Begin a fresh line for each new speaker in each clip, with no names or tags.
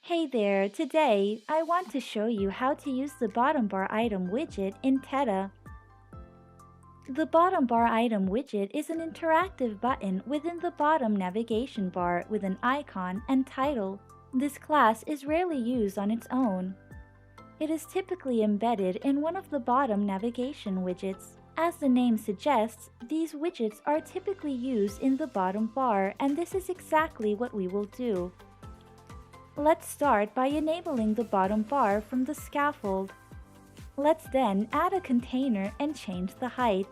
Hey there, today I want to show you how to use the bottom bar item widget in Teta. The bottom bar item widget is an interactive button within the bottom navigation bar with an icon and title. This class is rarely used on its own. It is typically embedded in one of the bottom navigation widgets. As the name suggests, these widgets are typically used in the bottom bar, and this is exactly what we will do. Let's start by enabling the bottom bar from the scaffold. Let's then add a container and change the height.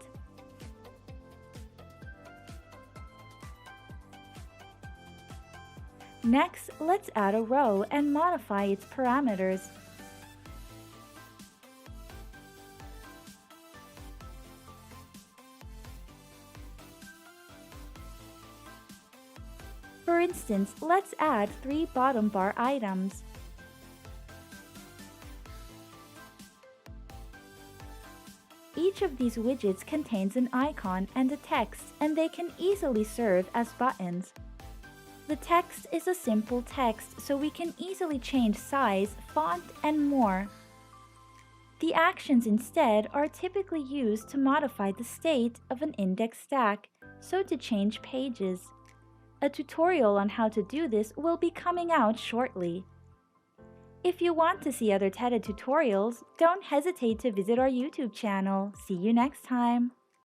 Next, let's add a row and modify its parameters. For instance, let's add 3 bottom bar items. Each of these widgets contains an icon and a text, and they can easily serve as buttons. The text is a simple text, so we can easily change size, font, and more. The actions instead are typically used to modify the state of an index stack, so to change pages. A tutorial on how to do this will be coming out shortly. If you want to see other Teta tutorials, don't hesitate to visit our YouTube channel. See you next time!